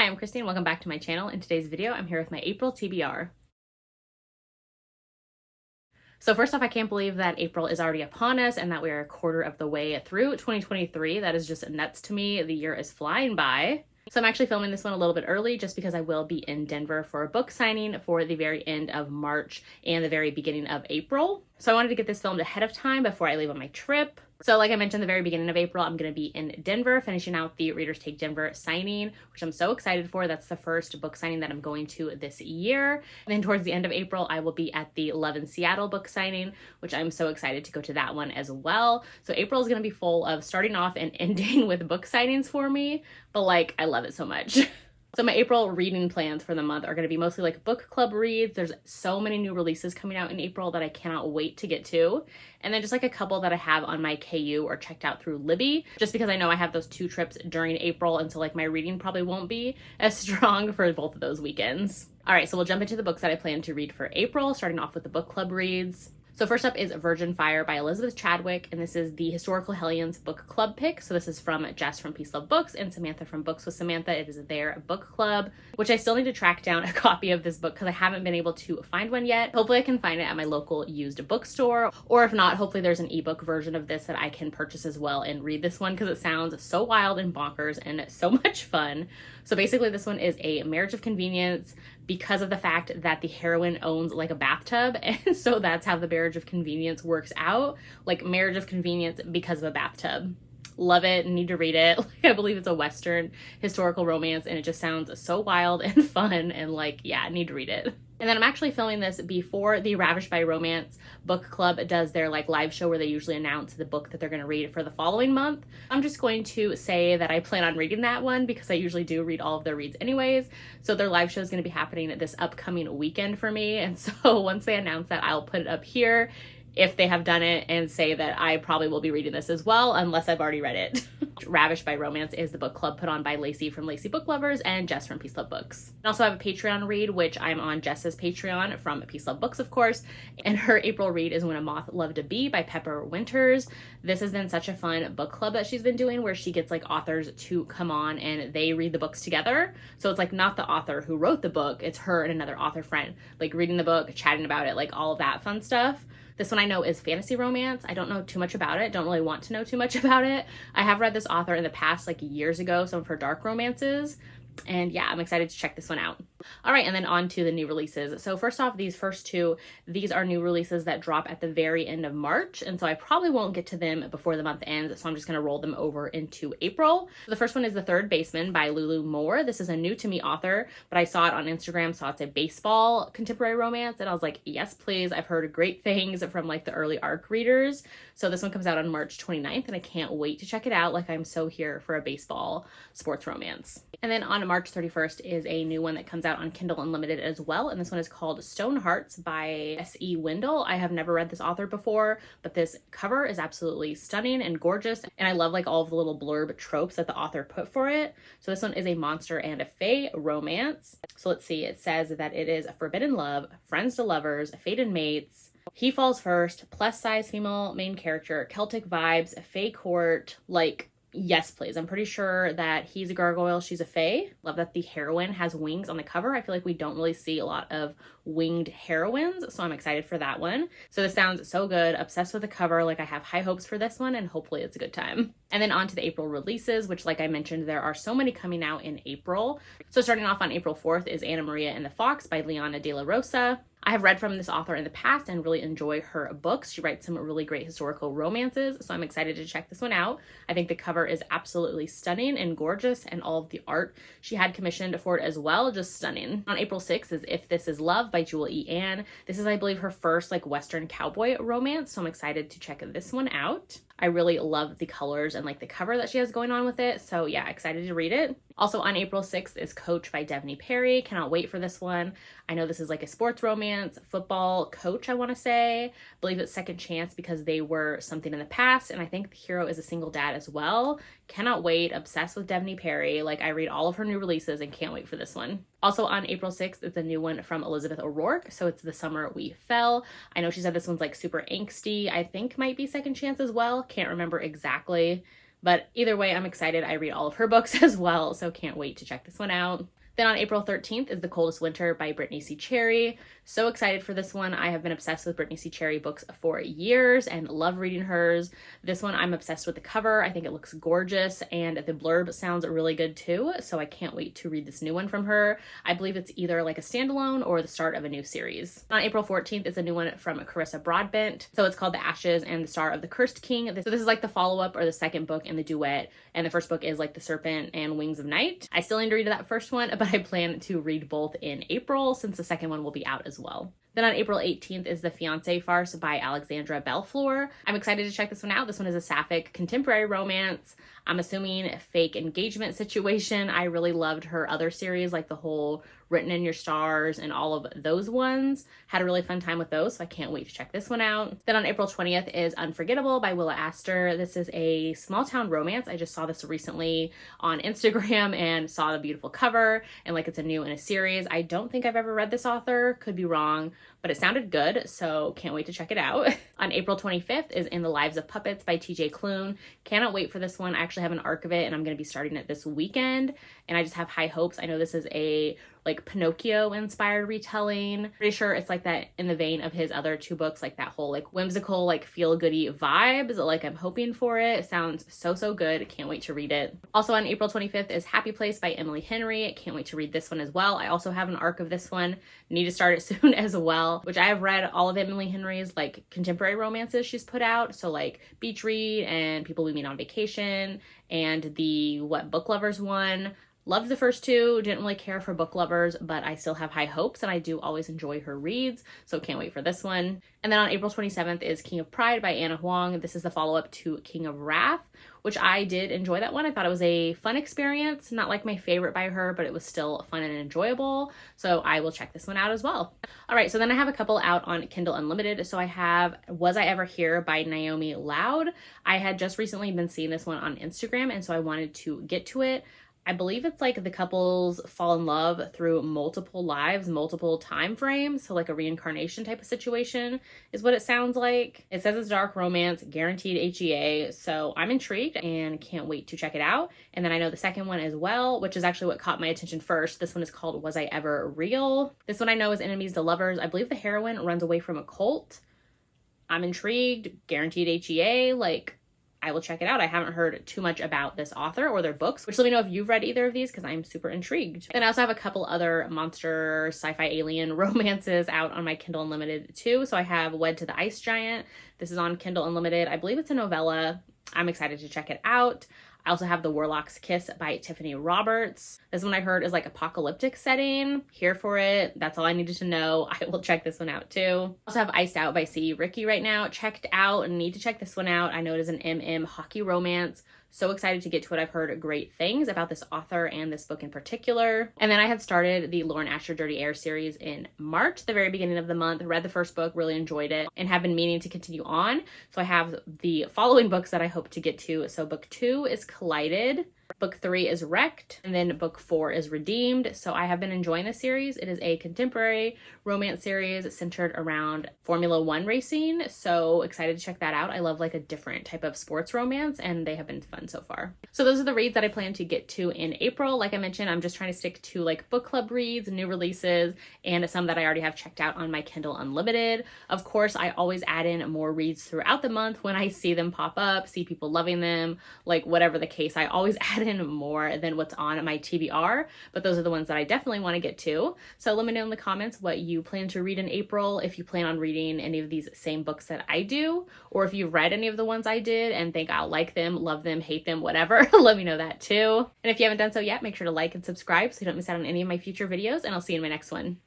I'm Christine. Welcome back to my channel. In today's video, I'm here with my April TBR. So first off, I can't believe that April is already upon us and that we are a quarter of the way through 2023. That is just nuts to me. The year is flying by. So I'm actually filming this one a little bit early just because I will be in Denver for a book signing for the very end of March and the very beginning of April. So I wanted to get this filmed ahead of time before I leave on my trip. So like I mentioned, the very beginning of April, I'm going to be in Denver finishing out the Readers Take Denver signing, which I'm so excited for. That's the first book signing that I'm going to this year. And then towards the end of April, I will be at the Love in Seattle book signing, which I'm so excited to go to that one as well. So April is going to be full of starting off and ending with book signings for me, but like I love it so much. So my April reading plans for the month are going to be mostly like book club reads. There's so many new releases coming out in April that I cannot wait to get to. And then just like a couple that I have on my KU or checked out through Libby, just because I know I have those 2 trips during April. And so like my reading probably won't be as strong for both of those weekends. All right, so we'll jump into the books that I plan to read for April, starting off with the book club reads. So first up is Virgin Fire by Elizabeth Chadwick, and this is the Historical Hellions book club pick. So this is from Jess from Peace Love Books and Samantha from Books with Samantha. It is their book club, which I still need to track down a copy of this book because I haven't been able to find one yet. Hopefully I can find it at my local used bookstore, or if not, hopefully there's an ebook version of this that I can purchase as well and read this one because it sounds so wild and bonkers and so much fun. So basically this one is a marriage of convenience because of the fact that the heroine owns like a bathtub, and so that's how the marriage of convenience works out, like marriage of convenience because of a bathtub. Love it, need to read it. I believe it's a Western historical romance and it just sounds so wild and fun and like, yeah, need to read it. And then I'm actually filming this before the Ravished by Romance book club does their like live show where they usually announce the book that they're going to read for the following month. I'm just going to say that I plan on reading that one because I usually do read all of their reads anyways. So their live show is going to be happening this upcoming weekend for me. And so once they announce that, I'll put it up here if they have done it and say that I probably will be reading this as well, unless I've already read it. Ravished by Romance is the book club put on by Lacey from Lacey Book Lovers and Jess from Peace Love Books. I also have a Patreon read, which I'm on Jess's Patreon from Peace Love Books, of course. And her April read is When a Moth Loved to Be by Pepper Winters. This has been such a fun book club that she's been doing where she gets like authors to come on and they read the books together. So it's like not the author who wrote the book, it's her and another author friend, like reading the book, chatting about it, like all of that fun stuff. This one I know is fantasy romance. I don't know too much about it. Don't really want to know too much about it. I have read this author in the past, like years ago, some of her dark romances. And yeah, I'm excited to check this one out. All right, and then on to the new releases. So first off, these first 2, these are new releases that drop at the very end of March. And so I probably won't get to them before the month ends. So I'm just going to roll them over into April. So the first one is The Third Baseman by Lulu Moore. This is a new to me author, but I saw it on Instagram, saw it's a baseball contemporary romance. And I was like, yes, please. I've heard great things from like the early ARC readers. So this one comes out on March 29th and I can't wait to check it out. Like I'm so here for a baseball sports romance. And then on March 31st is a new one that comes out on Kindle Unlimited as well. And this one is called Stone Hearts by S.E. Wendell. I have never read this author before, but this cover is absolutely stunning and gorgeous. And I love like all of the little blurb tropes that the author put for it. So this one is a monster and a fae romance. So let's see, it says that it is a forbidden love, friends to lovers, fated mates, he falls first, plus size female main character, Celtic vibes, fae court, like, yes, please. I'm pretty sure that he's a gargoyle, she's a fae. Love that the heroine has wings on the cover. I feel like we don't really see a lot of winged heroines, so I'm excited for that one. So this sounds so good. Obsessed with the cover. Like I have high hopes for this one and hopefully it's a good time. And then on to the April releases, which like I mentioned, there are so many coming out in April. So starting off on April 4th is Anna Maria and the Fox by Liana de la Rosa. I have read from this author in the past and really enjoy her books. She writes some really great historical romances, so I'm excited to check this one out. I think the cover is absolutely stunning and gorgeous, and all of the art she had commissioned for it as well, just stunning. On April 6th is If This Is Love by Jewel E. Ann. This is, I believe, her first like Western cowboy romance, so I'm excited to check this one out. I really love the colors and like the cover that she has going on with it, so yeah, excited to read it. Also on April 6th is Coach by Devney Perry. Cannot wait for this one. I know this is like a sports romance, football coach, I want to say. I believe it's second chance because they were something in the past, and I think the hero is a single dad as well. Cannot wait. Obsessed with Devney Perry. Like I read all of her new releases and can't wait for this one. Also on April 6th is a new one from Elizabeth O'Rourke. So it's The Summer We Fell. I know she said this one's like super angsty. I think might be second chance as well. Can't remember exactly. But either way, I'm excited. I read all of her books as well, so can't wait to check this one out. Then on April 13th is The Coldest Winter by Brittany C. Cherry. So excited for this one. I have been obsessed with Brittany C. Cherry books for years and love reading hers. This one, I'm obsessed with the cover. I think it looks gorgeous and the blurb sounds really good too. So I can't wait to read this new one from her. I believe it's either like a standalone or the start of a new series. On April 14th is a new one from Carissa Broadbent. So it's called The Ashes and the Star of the Cursed King. So this is like the follow-up or the second book in the duet. And the first book is like The Serpent and Wings of Night. I still need to read that first one, but I plan to read both in April since the second one will be out as well. Then on April 18th is The Fiancé Farce by Alexandra Bellefleur. I'm excited to check this one out. This one is a sapphic contemporary romance. I'm assuming a fake engagement situation. I really loved her other series, like the whole Written in Your Stars and all of those ones. Had a really fun time with those, so I can't wait to check this one out. Then on April 20th is Unforgettable by Willa Astor. This is a small town romance. I just saw this recently on Instagram and saw the beautiful cover and like it's a new in a series. I don't think I've ever read this author, could be wrong, but it sounded good, so can't wait to check it out. On April 25th is In the Lives of Puppets by TJ Klune. Cannot wait for this one. I actually have an arc of it and I'm going to be starting it this weekend and I just have high hopes. I know this is a like Pinocchio inspired retelling. Pretty sure it's like that in the vein of his other two books, like that whole like whimsical, like feel goody vibes. Like I'm hoping for it. It sounds so good. Can't wait to read it. Also on April 25th is Happy Place by Emily Henry. Can't wait to read this one as well. I also have an arc of this one. Need to start it soon as well, which I have read all of Emily Henry's like contemporary romances she's put out. So like Beach Read and People We Meet on Vacation and the Book Lovers one. Loved the first two, didn't really care for Book Lovers, but I still have high hopes and I do always enjoy her reads, so can't wait for this one. And then on April 27th is King of Pride by Anna Huang. This is the follow-up to King of Wrath, which I did enjoy that one. I thought it was a fun experience, not like my favorite by her, but it was still fun and enjoyable, so I will check this one out as well. All right, so then I have a couple out on Kindle Unlimited. So I have Was I Ever Here by Naomi Loud. I had just recently been seeing this one on Instagram, and so I wanted to get to it. I believe it's like the couples fall in love through multiple lives, multiple time frames. So like a reincarnation type of situation is what it sounds like. It says it's dark romance, guaranteed HEA. So I'm intrigued and can't wait to check it out. And then I know the second one as well, which is actually what caught my attention first. This one is called Was I Ever Real? This one I know is Enemies to Lovers. I believe the heroine runs away from a cult. I'm intrigued, guaranteed HEA, like I will check it out. I haven't heard too much about this author or their books, which let me know if you've read either of these because I'm super intrigued. And I also have a couple other monster sci-fi alien romances out on my Kindle Unlimited too. So I have Wed to the Ice Giant. This is on Kindle Unlimited. I believe it's a novella. I'm excited to check it out. I also have The Warlock's Kiss by Tiffany Roberts. This one I heard is like apocalyptic setting. Here for it. That's all I needed to know. I will check this one out too. I also have Iced Out by C. Ricky right now. Checked out and need to check this one out. I know it is an MM hockey romance. So excited to get to it. I've heard great things about this author and this book in particular. And then I had started the Lauren Asher Dirty Air series in March, the very beginning of the month. Read the first book, really enjoyed it, and have been meaning to continue on. So I have the following books that I hope to get to. So book 2 is Collided. Book 3 is Wrecked, and then book 4 is Redeemed. So I have been enjoying this series. It is a contemporary romance series centered around Formula One racing. So excited to check that out. I love like a different type of sports romance, and they have been fun so far. So those are the reads that I plan to get to in April. Like I mentioned, I'm just trying to stick to like book club reads, new releases, and some that I already have checked out on my Kindle Unlimited. Of course, I always add in more reads throughout the month when I see them pop up, see people loving them, like whatever the case. I always add in more than what's on my TBR, but those are the ones that I definitely want to get to. So let me know in the comments what you plan to read in April, if you plan on reading any of these same books that I do, or if you've read any of the ones I did and think I'll like them, love them, hate them, whatever. Let me know that too. And if you haven't done so yet, make sure to like and subscribe so you don't miss out on any of my future videos, and I'll see you in my next one.